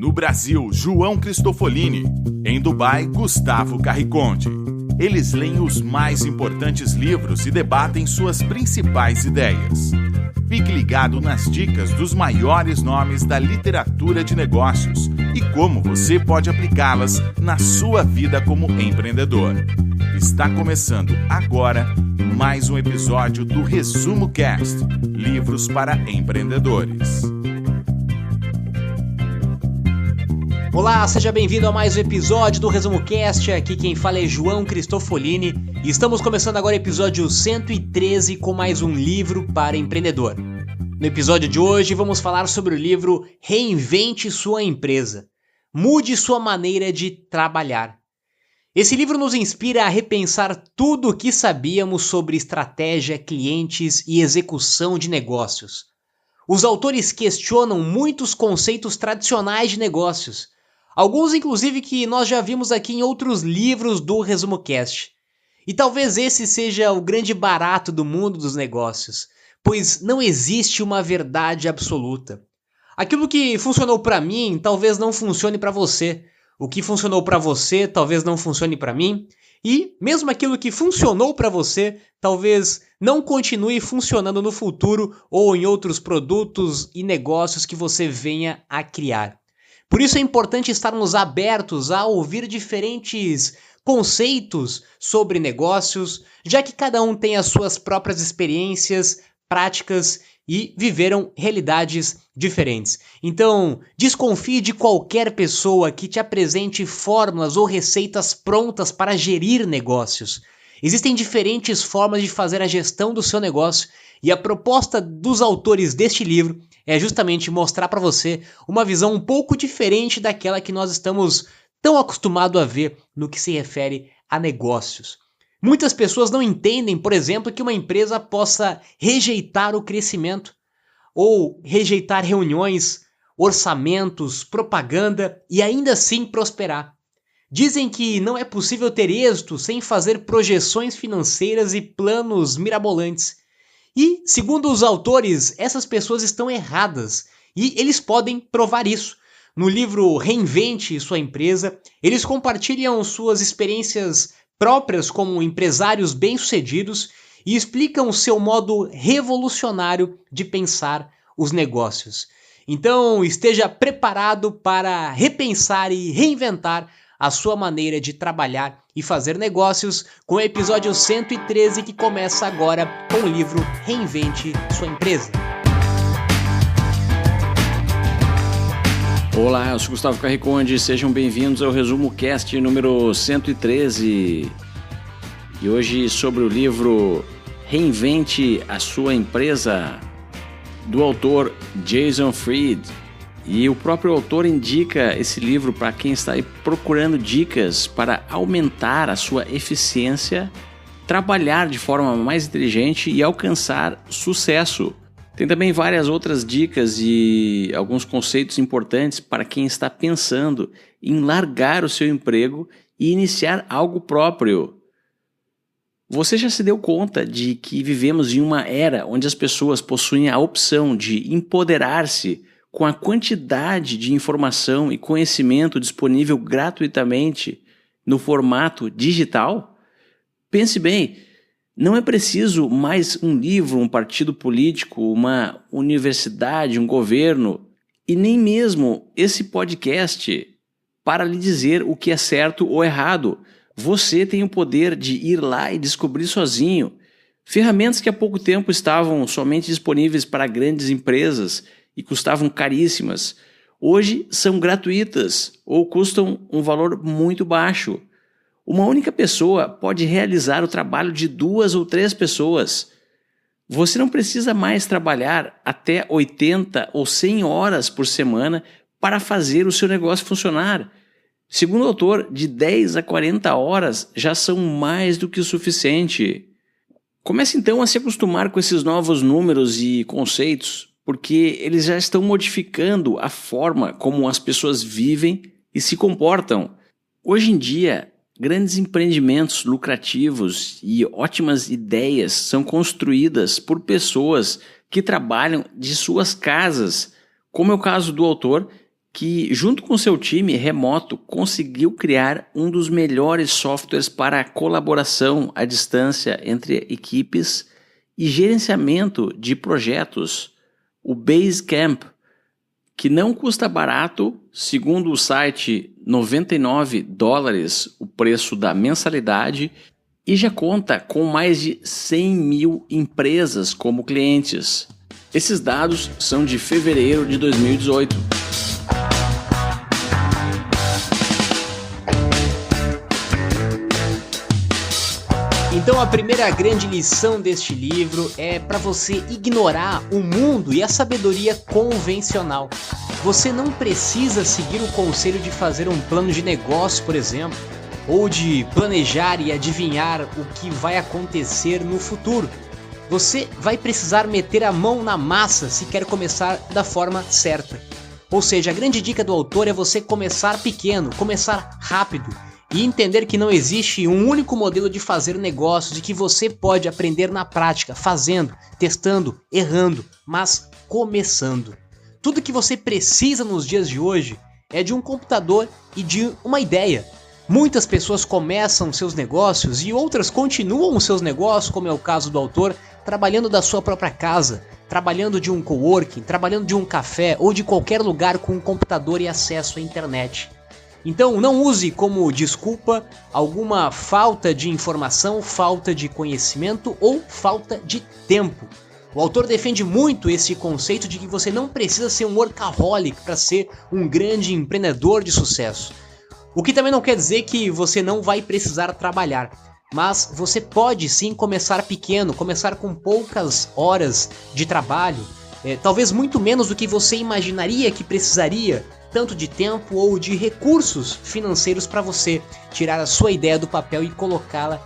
No Brasil, João Cristofolini. Em Dubai, Gustavo Carriconde. Eles leem os mais importantes livros e debatem suas principais ideias. Fique ligado nas dicas dos maiores nomes da literatura de negócios e como você pode aplicá-las na sua vida como empreendedor. Está começando agora mais um episódio do Resumo Cast, livros para empreendedores. Olá, seja bem-vindo a mais um episódio do Resumo Cast. Aqui quem fala é João Cristofolini e estamos começando agora o episódio 113 com mais um livro para empreendedor. No episódio de hoje vamos falar sobre o livro Reinvente Sua Empresa. Mude sua maneira de trabalhar. Esse livro nos inspira a repensar tudo o que sabíamos sobre estratégia, clientes e execução de negócios. Os autores questionam muitos conceitos tradicionais de negócios, alguns inclusive que nós já vimos aqui em outros livros do Resumo Cast. E talvez esse seja o grande barato do mundo dos negócios, pois não existe uma verdade absoluta. Aquilo que funcionou para mim talvez não funcione para você. O que funcionou para você talvez não funcione para mim. E mesmo aquilo que funcionou para você talvez não continue funcionando no futuro ou em outros produtos e negócios que você venha a criar. Por isso é importante estarmos abertos a ouvir diferentes conceitos sobre negócios, já que cada um tem as suas próprias experiências, práticas e viveram realidades diferentes. Então, desconfie de qualquer pessoa que te apresente fórmulas ou receitas prontas para gerir negócios. Existem diferentes formas de fazer a gestão do seu negócio e a proposta dos autores deste livro é justamente mostrar para você uma visão um pouco diferente daquela que nós estamos tão acostumados a ver no que se refere a negócios. Muitas pessoas não entendem, por exemplo, que uma empresa possa rejeitar o crescimento ou rejeitar reuniões, orçamentos, propaganda e ainda assim prosperar. Dizem que não é possível ter êxito sem fazer projeções financeiras e planos mirabolantes. E, segundo os autores, essas pessoas estão erradas e eles podem provar isso. No livro Reinvente Sua Empresa, eles compartilham suas experiências próprias como empresários bem-sucedidos e explicam o seu modo revolucionário de pensar os negócios. Então, esteja preparado para repensar e reinventar a sua maneira de trabalhar e fazer negócios com o episódio 113 que começa agora com o livro Reinvente Sua Empresa. Olá, eu sou Gustavo Carriconde, sejam bem-vindos ao Resumo Cast número 113. E hoje sobre o livro Reinvente a Sua Empresa, do autor Jason Fried. E o próprio autor indica esse livro para quem está aí procurando dicas para aumentar a sua eficiência, trabalhar de forma mais inteligente e alcançar sucesso. Tem também várias outras dicas e alguns conceitos importantes para quem está pensando em largar o seu emprego e iniciar algo próprio. Você já se deu conta de que vivemos em uma era onde as pessoas possuem a opção de empoderar-se com a quantidade de informação e conhecimento disponível gratuitamente no formato digital? Pense bem, não é preciso mais um livro, um partido político, uma universidade, um governo e nem mesmo esse podcast para lhe dizer o que é certo ou errado. Você tem o poder de ir lá e descobrir sozinho. Ferramentas que há pouco tempo estavam somente disponíveis para grandes empresas e custavam caríssimas, hoje são gratuitas ou custam um valor muito baixo. Uma única pessoa pode realizar o trabalho de 2 ou 3 pessoas. Você não precisa mais trabalhar até 80 ou 100 horas por semana para fazer o seu negócio funcionar. Segundo o autor, de 10 a 40 horas já são mais do que o suficiente. Comece então a se acostumar com esses novos números e conceitos, porque eles já estão modificando a forma como as pessoas vivem e se comportam. Hoje em dia, grandes empreendimentos lucrativos e ótimas ideias são construídas por pessoas que trabalham de suas casas, como é o caso do autor, que, junto com seu time remoto, conseguiu criar um dos melhores softwares para colaboração à distância entre equipes e gerenciamento de projetos, o Basecamp, que não custa barato, segundo o site $99 o preço da mensalidade, e já conta com mais de 100 mil empresas como clientes. Esses dados são de fevereiro de 2018. Então a primeira grande lição deste livro é para você ignorar o mundo e a sabedoria convencional. Você não precisa seguir o conselho de fazer um plano de negócio, por exemplo, ou de planejar e adivinhar o que vai acontecer no futuro. Você vai precisar meter a mão na massa se quer começar da forma certa. Ou seja, a grande dica do autor é você começar pequeno, começar rápido e entender que não existe um único modelo de fazer negócios e que você pode aprender na prática, fazendo, testando, errando, mas começando. Tudo que você precisa nos dias de hoje é de um computador e de uma ideia. Muitas pessoas começam seus negócios e outras continuam os seus negócios, como é o caso do autor, trabalhando da sua própria casa, trabalhando de um coworking, trabalhando de um café ou de qualquer lugar com um computador e acesso à internet. Então não use como desculpa alguma falta de informação, falta de conhecimento ou falta de tempo. O autor defende muito esse conceito de que você não precisa ser um workaholic para ser um grande empreendedor de sucesso. O que também não quer dizer que você não vai precisar trabalhar, mas você pode sim começar pequeno, começar com poucas horas de trabalho, talvez muito menos do que você imaginaria que precisaria, tanto de tempo ou de recursos financeiros para você tirar a sua ideia do papel e colocá-la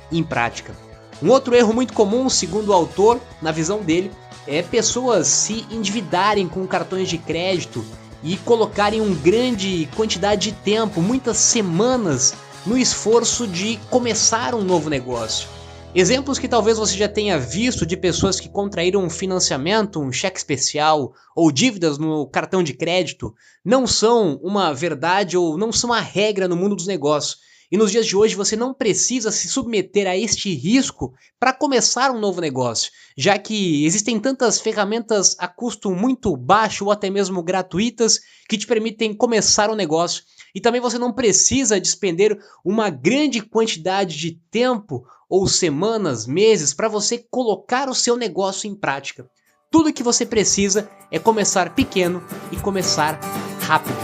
em prática. Um outro erro muito comum, segundo o autor, na visão dele, é pessoas se endividarem com cartões de crédito e colocarem uma grande quantidade de tempo, muitas semanas, no esforço de começar um novo negócio. Exemplos que talvez você já tenha visto de pessoas que contraíram um financiamento, um cheque especial ou dívidas no cartão de crédito não são uma verdade ou não são a regra no mundo dos negócios. E nos dias de hoje você não precisa se submeter a este risco para começar um novo negócio, já que existem tantas ferramentas a custo muito baixo ou até mesmo gratuitas que te permitem começar um negócio. E também você não precisa despender uma grande quantidade de tempo ou semanas, meses para você colocar o seu negócio em prática. Tudo que você precisa é começar pequeno e começar rápido.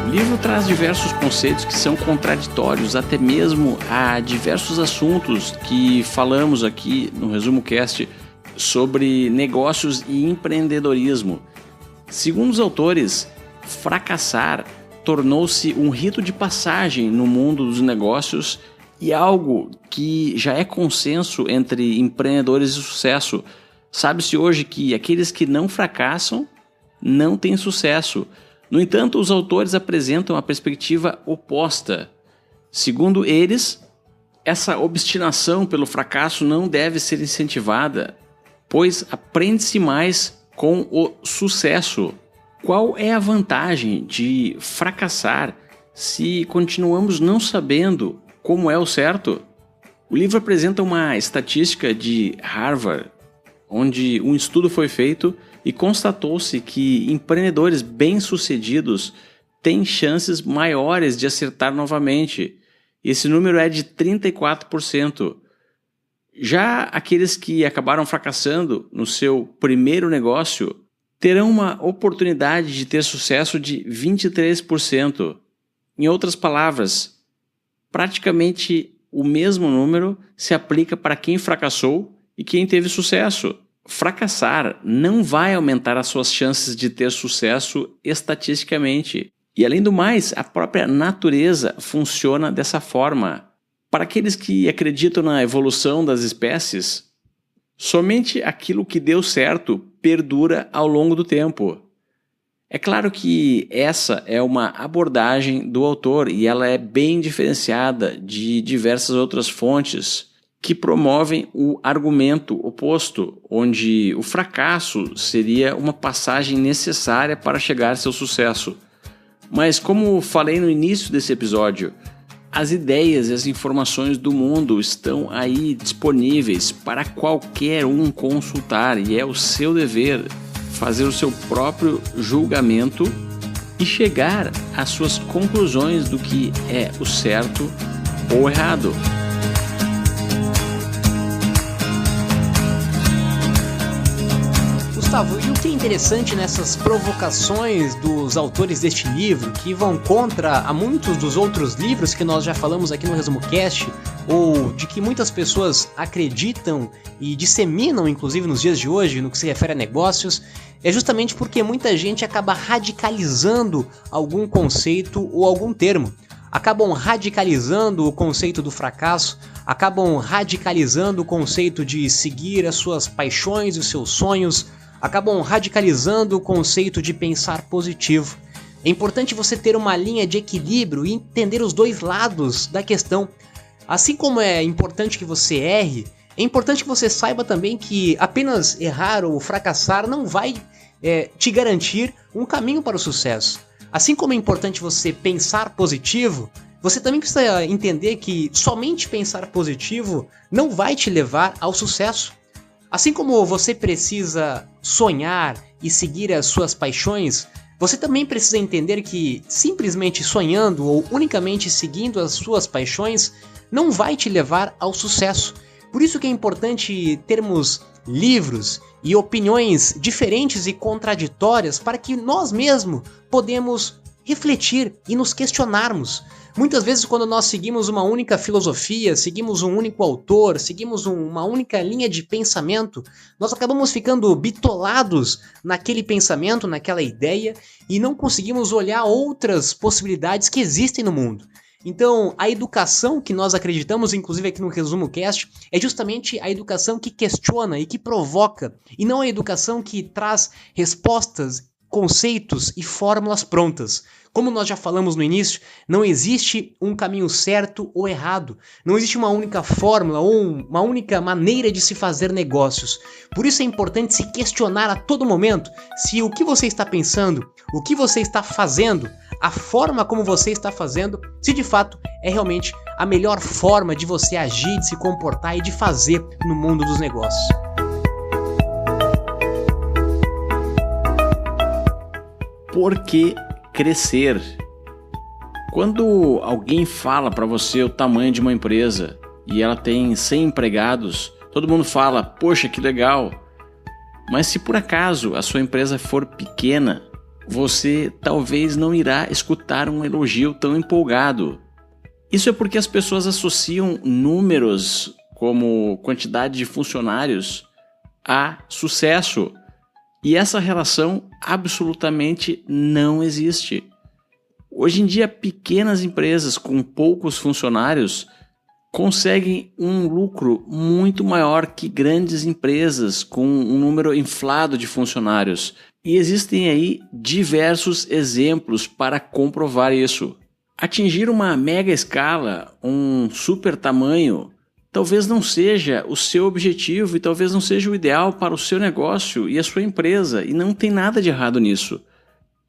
O livro traz diversos conceitos que são contraditórios, até mesmo a diversos assuntos que falamos aqui no Resumo Cast sobre negócios e empreendedorismo. Segundo os autores, fracassar tornou-se um rito de passagem no mundo dos negócios e algo que já é consenso entre empreendedores de sucesso. Sabe-se hoje que aqueles que não fracassam não têm sucesso. No entanto, os autores apresentam a perspectiva oposta. Segundo eles, essa obstinação pelo fracasso não deve ser incentivada, pois aprende-se mais com o sucesso. Qual é a vantagem de fracassar se continuamos não sabendo como é o certo? O livro apresenta uma estatística de Harvard, onde um estudo foi feito e constatou-se que empreendedores bem-sucedidos têm chances maiores de acertar novamente. Esse número é de 34%. Já aqueles que acabaram fracassando no seu primeiro negócio terão uma oportunidade de ter sucesso de 23%. Em outras palavras, praticamente o mesmo número se aplica para quem fracassou e quem teve sucesso. Fracassar não vai aumentar as suas chances de ter sucesso estatisticamente. E além do mais, a própria natureza funciona dessa forma. Para aqueles que acreditam na evolução das espécies, somente aquilo que deu certo perdura ao longo do tempo. É claro que essa é uma abordagem do autor e ela é bem diferenciada de diversas outras fontes. que promovem o argumento oposto, onde o fracasso seria uma passagem necessária para chegar ao seu sucesso. Mas como falei no início desse episódio, as ideias e as informações do mundo estão aí disponíveis para qualquer um consultar e é o seu dever fazer o seu próprio julgamento e chegar às suas conclusões do que é o certo ou errado. Gustavo, e o que é interessante nessas provocações dos autores deste livro, que vão contra a muitos dos outros livros que nós já falamos aqui no Resumo Cast, ou de que muitas pessoas acreditam e disseminam, inclusive nos dias de hoje, no que se refere a negócios, é justamente porque muita gente acaba radicalizando algum conceito ou algum termo. Acabam radicalizando o conceito do fracasso, acabam radicalizando o conceito de seguir as suas paixões e os seus sonhos, acabam radicalizando o conceito de pensar positivo. É importante você ter uma linha de equilíbrio e entender os dois lados da questão. Assim como é importante que você erre, é importante que você saiba também que apenas errar ou fracassar não vai te garantir um caminho para o sucesso. Assim como é importante você pensar positivo, você também precisa entender que somente pensar positivo não vai te levar ao sucesso. Assim como você precisa sonhar e seguir as suas paixões, você também precisa entender que simplesmente sonhando ou unicamente seguindo as suas paixões não vai te levar ao sucesso. Por isso que é importante termos livros e opiniões diferentes e contraditórias para que nós mesmos podemos refletir e nos questionarmos. Muitas vezes quando nós seguimos uma única filosofia, seguimos um único autor, seguimos uma única linha de pensamento, nós acabamos ficando bitolados naquele pensamento, naquela ideia e não conseguimos olhar outras possibilidades que existem no mundo. Então, a educação que nós acreditamos, inclusive aqui no Resumo Cast, é justamente a educação que questiona e que provoca, e não a educação que traz respostas, conceitos e fórmulas prontas. Como nós já falamos no início, não existe um caminho certo ou errado. Não existe uma única fórmula ou uma única maneira de se fazer negócios. Por isso é importante se questionar a todo momento se o que você está pensando, o que você está fazendo, a forma como você está fazendo, se de fato é realmente a melhor forma de você agir, de se comportar e de fazer no mundo dos negócios. Por que crescer? Quando alguém fala para você o tamanho de uma empresa e ela tem 100 empregados, todo mundo fala, poxa, que legal. Mas se por acaso a sua empresa for pequena, você talvez não irá escutar um elogio tão empolgado. Isso é porque as pessoas associam números como quantidade de funcionários a sucesso. E essa relação absolutamente não existe. Hoje em dia, pequenas empresas com poucos funcionários conseguem um lucro muito maior que grandes empresas com um número inflado de funcionários. E existem aí diversos exemplos para comprovar isso. Atingir uma mega escala, um super tamanho, talvez não seja o seu objetivo e talvez não seja o ideal para o seu negócio e a sua empresa, e não tem nada de errado nisso.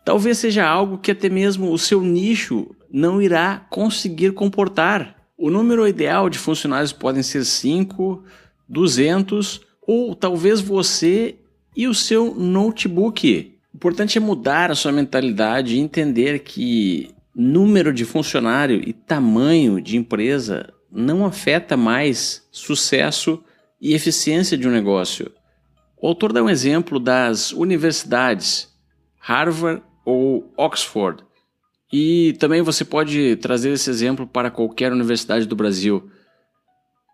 Talvez seja algo que até mesmo o seu nicho não irá conseguir comportar. O número ideal de funcionários podem ser 5, 200 ou talvez você e o seu notebook. O importante é mudar a sua mentalidade e entender que número de funcionário e tamanho de empresa não afeta mais sucesso e eficiência de um negócio. O autor dá um exemplo das universidades, Harvard ou Oxford, e também você pode trazer esse exemplo para qualquer universidade do Brasil.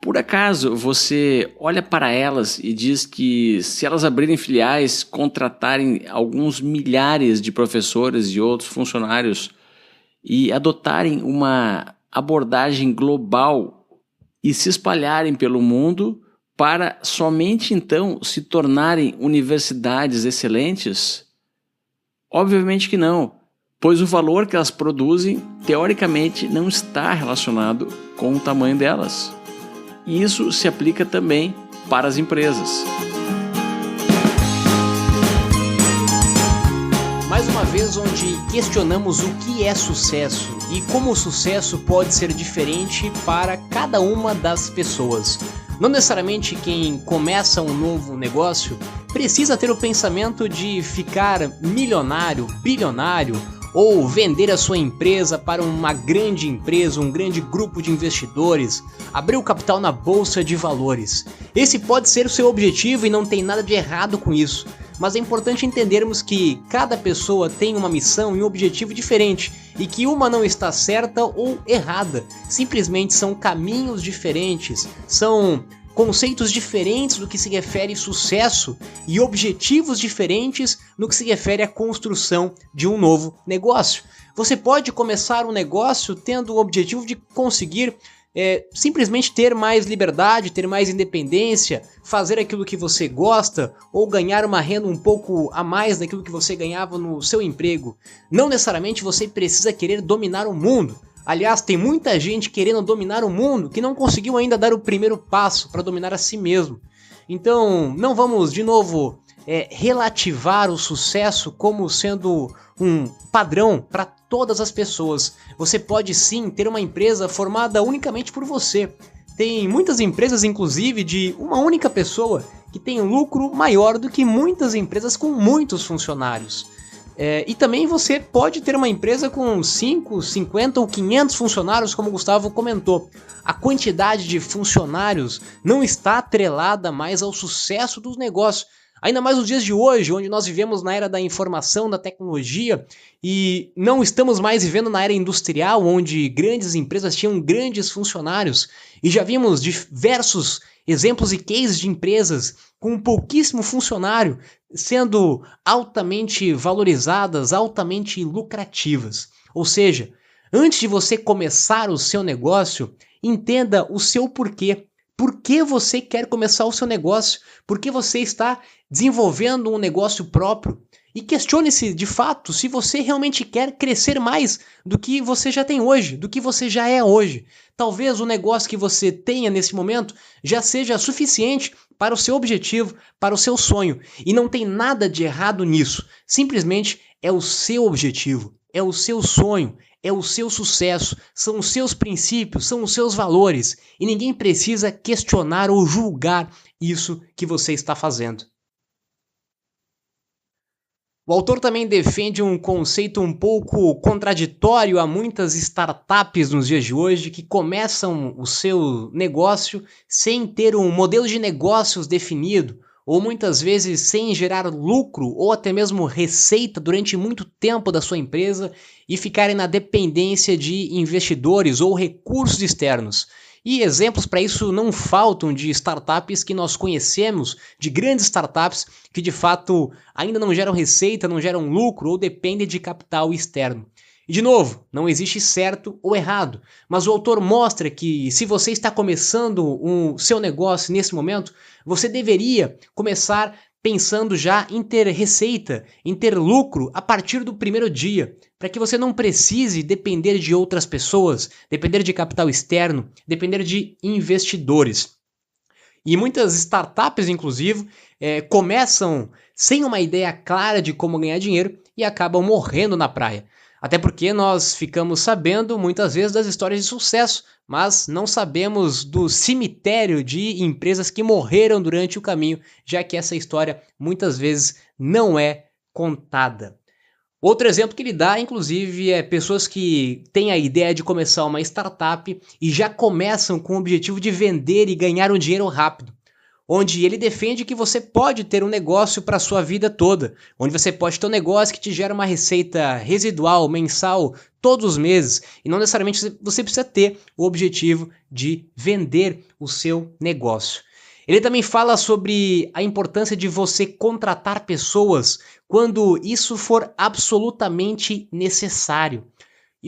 Por acaso você olha para elas e diz que se elas abrirem filiais, contratarem alguns milhares de professores e outros funcionários e adotarem uma abordagem global e se espalharem pelo mundo para somente então se tornarem universidades excelentes? Obviamente que não, pois o valor que elas produzem teoricamente não está relacionado com o tamanho delas. E isso se aplica também para as empresas. Mais uma vez, onde questionamos o que é sucesso e como o sucesso pode ser diferente para cada uma das pessoas. Não necessariamente quem começa um novo negócio precisa ter o pensamento de ficar milionário, bilionário ou vender a sua empresa para uma grande empresa, um grande grupo de investidores, abrir o capital na bolsa de valores. Esse pode ser o seu objetivo e não tem nada de errado com isso. Mas é importante entendermos que cada pessoa tem uma missão e um objetivo diferente e que uma não está certa ou errada, simplesmente são caminhos diferentes, são conceitos diferentes do que se refere sucesso e objetivos diferentes no que se refere à construção de um novo negócio. Você pode começar um negócio tendo o objetivo de conseguir simplesmente ter mais liberdade, ter mais independência, fazer aquilo que você gosta ou ganhar uma renda um pouco a mais daquilo que você ganhava no seu emprego. Não necessariamente você precisa querer dominar o mundo. Aliás, tem muita gente querendo dominar o mundo que não conseguiu ainda dar o primeiro passo para dominar a si mesmo. Então, não vamos de novo relativar o sucesso como sendo um padrão para todas as pessoas. Você pode sim ter uma empresa formada unicamente por você. Tem muitas empresas, inclusive, de uma única pessoa que tem lucro maior do que muitas empresas com muitos funcionários. E também você pode ter uma empresa com 5, 50 ou 500 funcionários, como o Gustavo comentou. A quantidade de funcionários não está atrelada mais ao sucesso dos negócios. Ainda mais nos dias de hoje, onde nós vivemos na era da informação, da tecnologia, e não estamos mais vivendo na era industrial, onde grandes empresas tinham grandes funcionários, e já vimos diversos exemplos e cases de empresas com pouquíssimo funcionário sendo altamente valorizadas, altamente lucrativas. Ou seja, antes de você começar o seu negócio, entenda o seu porquê. Por que você quer começar o seu negócio? Por que você está desenvolvendo um negócio próprio? E questione-se de fato se você realmente quer crescer mais do que você já tem hoje, do que você já é hoje. Talvez o negócio que você tenha nesse momento já seja suficiente para o seu objetivo, para o seu sonho. E não tem nada de errado nisso. Simplesmente é o seu objetivo, é o seu sonho, é o seu sucesso, são os seus princípios, são os seus valores. E ninguém precisa questionar ou julgar isso que você está fazendo. O autor também defende um conceito um pouco contraditório a muitas startups nos dias de hoje que começam o seu negócio sem ter um modelo de negócios definido, ou muitas vezes sem gerar lucro ou até mesmo receita durante muito tempo da sua empresa e ficarem na dependência de investidores ou recursos externos. E exemplos para isso não faltam de startups que nós conhecemos, de grandes startups que de fato ainda não geram receita, não geram lucro ou dependem de capital externo. E de novo, não existe certo ou errado, mas o autor mostra que se você está começando o seu negócio nesse momento, você deveria começar pensando já em ter receita, em ter lucro a partir do primeiro dia, para que você não precise depender de outras pessoas, depender de capital externo, depender de investidores. E muitas startups, inclusive, começam sem uma ideia clara de como ganhar dinheiro e acabam morrendo na praia. Até porque nós ficamos sabendo muitas vezes das histórias de sucesso, mas não sabemos do cemitério de empresas que morreram durante o caminho, já que essa história muitas vezes não é contada. Outro exemplo que ele dá, inclusive, é pessoas que têm a ideia de começar uma startup e já começam com o objetivo de vender e ganhar um dinheiro rápido. Onde ele defende que você pode ter um negócio para a sua vida toda, onde você pode ter um negócio que te gera uma receita residual, mensal, todos os meses, e não necessariamente você precisa ter o objetivo de vender o seu negócio. Ele também fala sobre a importância de você contratar pessoas quando isso for absolutamente necessário.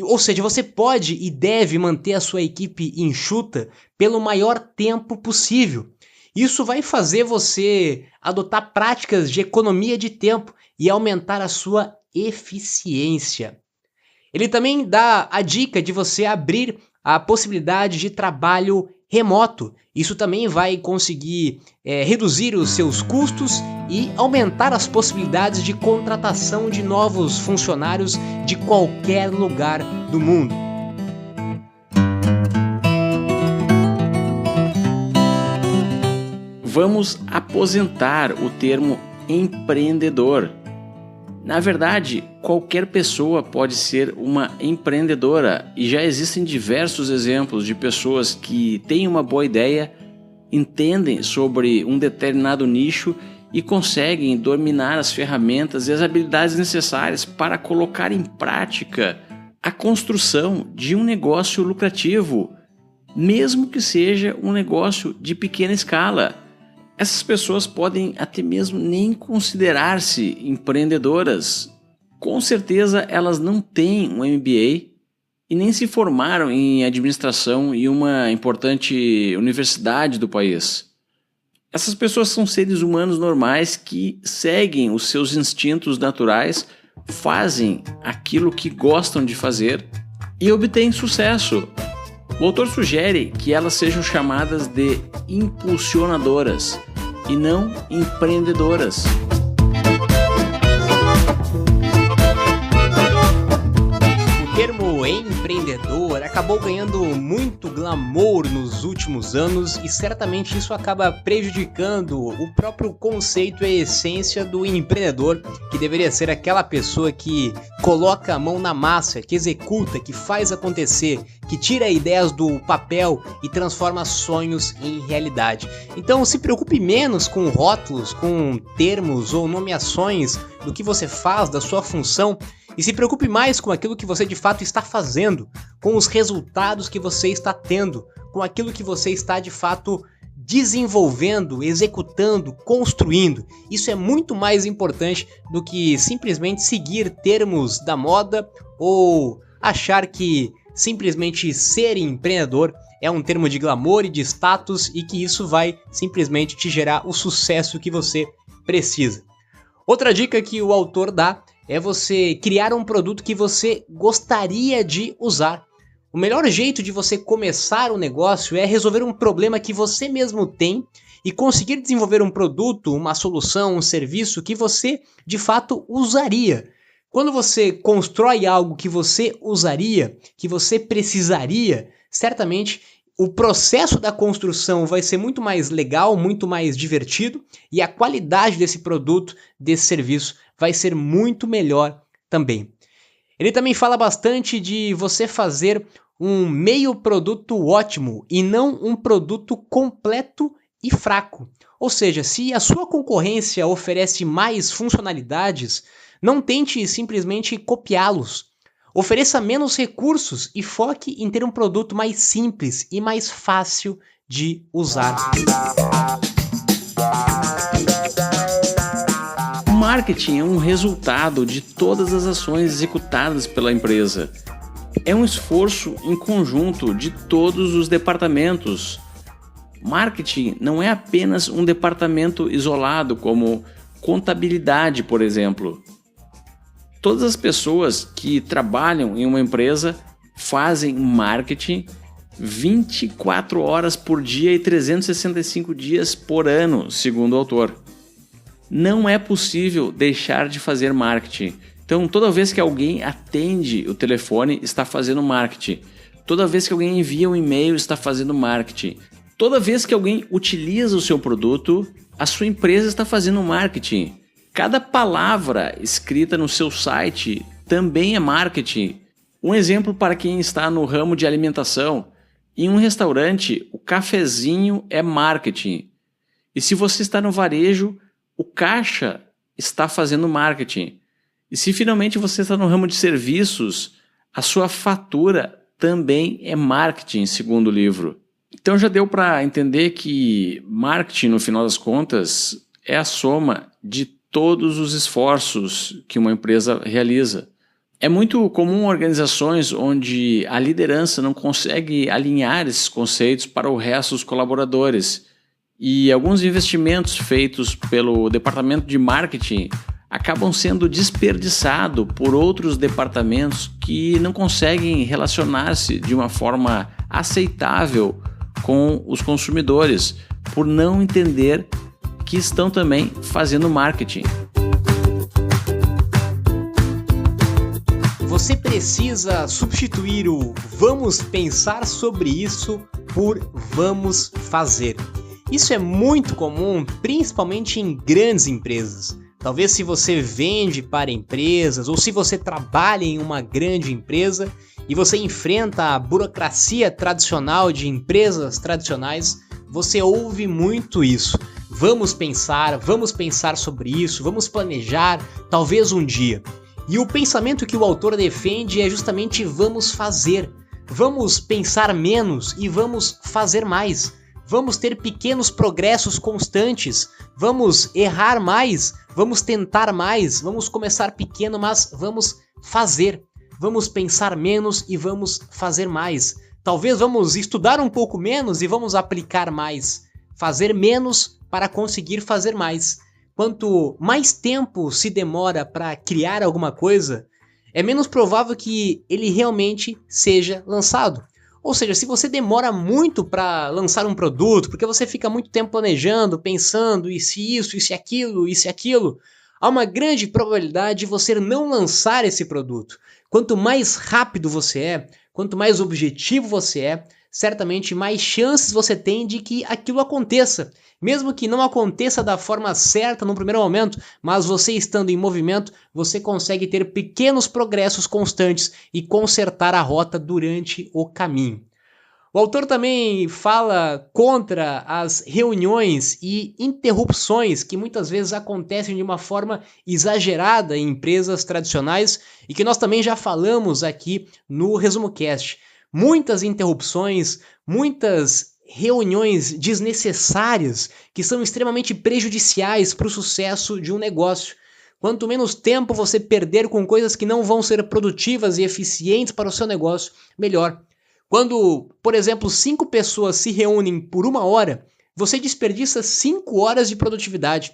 Ou seja, você pode e deve manter a sua equipe enxuta pelo maior tempo possível. Isso vai fazer você adotar práticas de economia de tempo e aumentar a sua eficiência. Ele também dá a dica de você abrir a possibilidade de trabalho remoto. Isso também vai conseguir reduzir os seus custos e aumentar as possibilidades de contratação de novos funcionários de qualquer lugar do mundo. Vamos aposentar o termo empreendedor. Na verdade, qualquer pessoa pode ser uma empreendedora e já existem diversos exemplos de pessoas que têm uma boa ideia, entendem sobre um determinado nicho e conseguem dominar as ferramentas e as habilidades necessárias para colocar em prática a construção de um negócio lucrativo, mesmo que seja um negócio de pequena escala. Essas pessoas podem até mesmo nem considerar-se empreendedoras. Com certeza elas não têm um MBA e nem se formaram em administração em uma importante universidade do país. Essas pessoas são seres humanos normais que seguem os seus instintos naturais, fazem aquilo que gostam de fazer e obtêm sucesso. O autor sugere que elas sejam chamadas de impulsionadoras e não empreendedoras. O termo empreendedor acabou ganhando muito glamour nos últimos anos e certamente isso acaba prejudicando o próprio conceito e a essência do empreendedor, que deveria ser aquela pessoa que coloca a mão na massa, que executa, que faz acontecer, que tira ideias do papel e transforma sonhos em realidade. Então se preocupe menos com rótulos, com termos ou nomeações do que você faz, da sua função, e se preocupe mais com aquilo que você de fato está fazendo, com os resultados que você está tendo, com aquilo que você está de fato desenvolvendo, executando, construindo. Isso é muito mais importante do que simplesmente seguir termos da moda ou achar que simplesmente ser empreendedor é um termo de glamour e de status e que isso vai simplesmente te gerar o sucesso que você precisa. Outra dica que o autor dá é você criar um produto que você gostaria de usar. O melhor jeito de você começar um negócio é resolver um problema que você mesmo tem e conseguir desenvolver um produto, uma solução, um serviço que você de fato usaria. Quando você constrói algo que você usaria, que você precisaria, certamente o processo da construção vai ser muito mais legal, muito mais divertido e a qualidade desse produto, desse serviço vai ser muito melhor também. Ele também fala bastante de você fazer um meio produto ótimo e não um produto completo e fraco. Ou seja, se a sua concorrência oferece mais funcionalidades, não tente simplesmente copiá-los. Ofereça menos recursos e foque em ter um produto mais simples e mais fácil de usar. O marketing é um resultado de todas as ações executadas pela empresa. É um esforço em conjunto de todos os departamentos. Marketing não é apenas um departamento isolado, como contabilidade, por exemplo. Todas as pessoas que trabalham em uma empresa fazem marketing 24 horas por dia e 365 dias por ano, segundo o autor. Não é possível deixar de fazer marketing. Então, toda vez que alguém atende o telefone, está fazendo marketing. Toda vez que alguém envia um e-mail, está fazendo marketing. Toda vez que alguém utiliza o seu produto, a sua empresa está fazendo marketing. Cada palavra escrita no seu site também é marketing. Um exemplo para quem está no ramo de alimentação. Em um restaurante, o cafezinho é marketing. E se você está no varejo, o caixa está fazendo marketing. E se finalmente você está no ramo de serviços, a sua fatura também é marketing, segundo o livro. Então já deu para entender que marketing, no final das contas, é a soma de todos os esforços que uma empresa realiza. É muito comum organizações onde a liderança não consegue alinhar esses conceitos para o resto dos colaboradores. E alguns investimentos feitos pelo departamento de marketing acabam sendo desperdiçados por outros departamentos que não conseguem relacionar-se de uma forma aceitável com os consumidores, por não entender que estão também fazendo marketing. Você precisa substituir o vamos pensar sobre isso por vamos fazer. Isso é muito comum, principalmente em grandes empresas. Talvez se você vende para empresas ou se você trabalha em uma grande empresa e você enfrenta a burocracia tradicional de empresas tradicionais, você ouve muito isso. Vamos pensar sobre isso, vamos planejar, talvez um dia. E o pensamento que o autor defende é justamente vamos fazer. Vamos pensar menos e vamos fazer mais. Vamos ter pequenos progressos constantes. Vamos errar mais, vamos tentar mais, vamos começar pequeno, mas vamos fazer. Vamos pensar menos e vamos fazer mais. Talvez vamos estudar um pouco menos e vamos aplicar mais. Fazer menos para conseguir fazer mais. Quanto mais tempo se demora para criar alguma coisa, é menos provável que ele realmente seja lançado. Ou seja, se você demora muito para lançar um produto, porque você fica muito tempo planejando, pensando, e se isso, e se aquilo, e se aquilo, há uma grande probabilidade de você não lançar esse produto. Quanto mais rápido você é, quanto mais objetivo você é, certamente mais chances você tem de que aquilo aconteça. Mesmo que não aconteça da forma certa no primeiro momento, mas você estando em movimento, você consegue ter pequenos progressos constantes e consertar a rota durante o caminho. O autor também fala contra as reuniões e interrupções que muitas vezes acontecem de uma forma exagerada em empresas tradicionais e que nós também já falamos aqui no Resumo Cast. Muitas interrupções, muitas reuniões desnecessárias que são extremamente prejudiciais para o sucesso de um negócio. Quanto menos tempo você perder com coisas que não vão ser produtivas e eficientes para o seu negócio, melhor. Quando, por exemplo, 5 pessoas se reúnem por 1 hora, você desperdiça 5 horas de produtividade.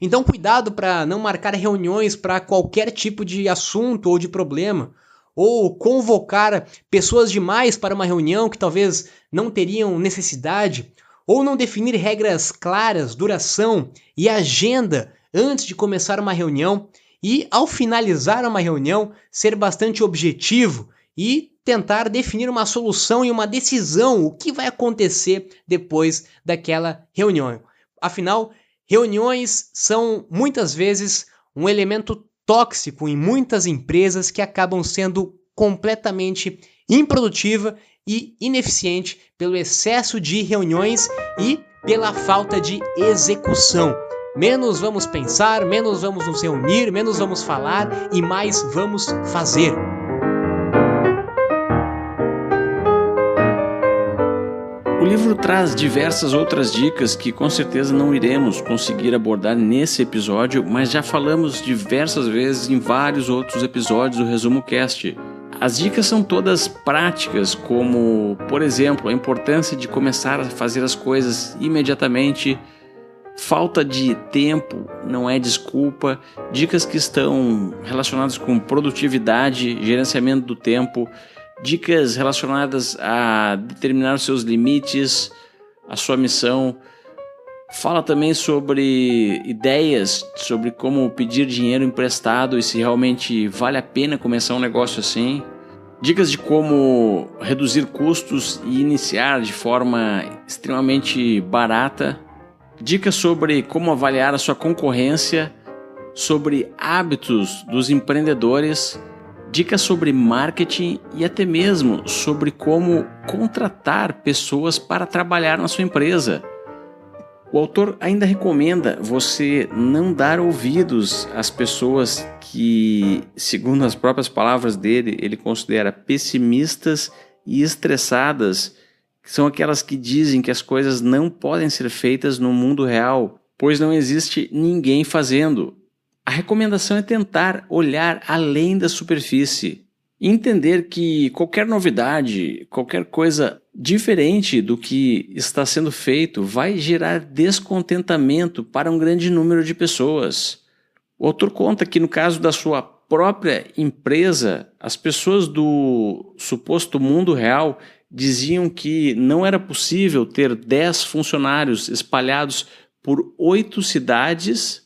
Então cuidado para não marcar reuniões para qualquer tipo de assunto ou de problema, ou convocar pessoas demais para uma reunião que talvez não teriam necessidade, ou não definir regras claras, duração e agenda antes de começar uma reunião, e ao finalizar uma reunião ser bastante objetivo e tentar definir uma solução e uma decisão, o que vai acontecer depois daquela reunião. Afinal, reuniões são muitas vezes um elemento tóxico em muitas empresas que acabam sendo completamente improdutiva e ineficiente pelo excesso de reuniões e pela falta de execução. Menos vamos pensar, menos vamos nos reunir, menos vamos falar e mais vamos fazer. O livro traz diversas outras dicas que com certeza não iremos conseguir abordar nesse episódio, mas já falamos diversas vezes em vários outros episódios do Resumo Cast. As dicas são todas práticas, como, por exemplo, a importância de começar a fazer as coisas imediatamente, falta de tempo não é desculpa, dicas que estão relacionadas com produtividade, gerenciamento do tempo, dicas relacionadas a determinar os seus limites, a sua missão. Fala também sobre ideias, sobre como pedir dinheiro emprestado e se realmente vale a pena começar um negócio assim. Dicas de como reduzir custos e iniciar de forma extremamente barata. Dicas sobre como avaliar a sua concorrência, sobre hábitos dos empreendedores. Dicas sobre marketing e até mesmo sobre como contratar pessoas para trabalhar na sua empresa. O autor ainda recomenda você não dar ouvidos às pessoas que, segundo as próprias palavras dele, ele considera pessimistas e estressadas, que são aquelas que dizem que as coisas não podem ser feitas no mundo real, pois não existe ninguém fazendo. A recomendação é tentar olhar além da superfície, entender que qualquer novidade, qualquer coisa diferente do que está sendo feito vai gerar descontentamento para um grande número de pessoas. O autor conta que no caso da sua própria empresa, as pessoas do suposto mundo real diziam que não era possível ter 10 funcionários espalhados por 8 cidades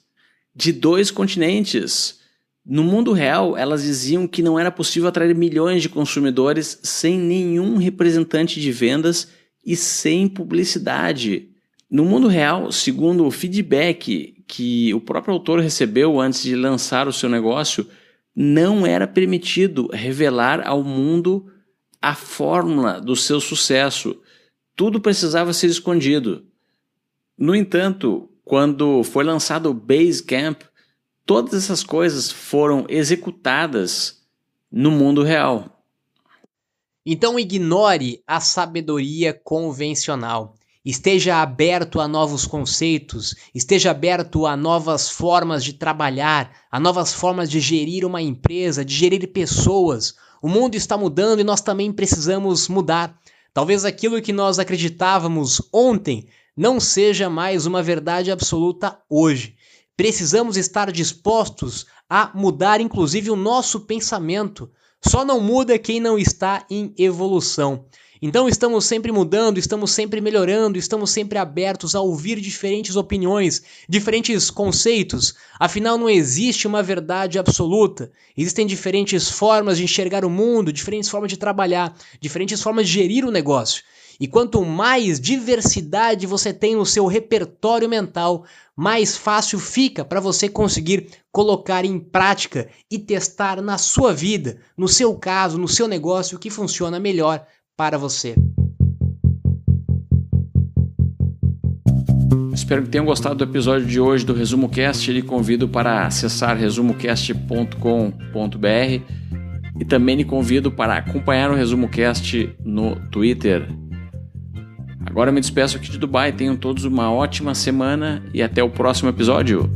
de 2 continentes. No mundo real, elas diziam que não era possível atrair milhões de consumidores sem nenhum representante de vendas e sem publicidade. No mundo real, segundo o feedback que o próprio autor recebeu antes de lançar o seu negócio, não era permitido revelar ao mundo a fórmula do seu sucesso. Tudo precisava ser escondido. No entanto, quando foi lançado o Basecamp, todas essas coisas foram executadas no mundo real. Então ignore a sabedoria convencional. Esteja aberto a novos conceitos, esteja aberto a novas formas de trabalhar, a novas formas de gerir uma empresa, de gerir pessoas. O mundo está mudando e nós também precisamos mudar. Talvez aquilo que nós acreditávamos ontem não seja mais uma verdade absoluta hoje. Precisamos estar dispostos a mudar, inclusive, o nosso pensamento. Só não muda quem não está em evolução. Então estamos sempre mudando, estamos sempre melhorando, estamos sempre abertos a ouvir diferentes opiniões, diferentes conceitos. Afinal, não existe uma verdade absoluta. Existem diferentes formas de enxergar o mundo, diferentes formas de trabalhar, diferentes formas de gerir o negócio. E quanto mais diversidade você tem no seu repertório mental, mais fácil fica para você conseguir colocar em prática e testar na sua vida, no seu caso, no seu negócio, o que funciona melhor para você. Espero que tenham gostado do episódio de hoje do Resumo Cast. Lhe convido para acessar resumocast.com.br e também lhe convido para acompanhar o Resumo Cast no Twitter. Agora eu me despeço aqui de Dubai. Tenham todos uma ótima semana e até o próximo episódio.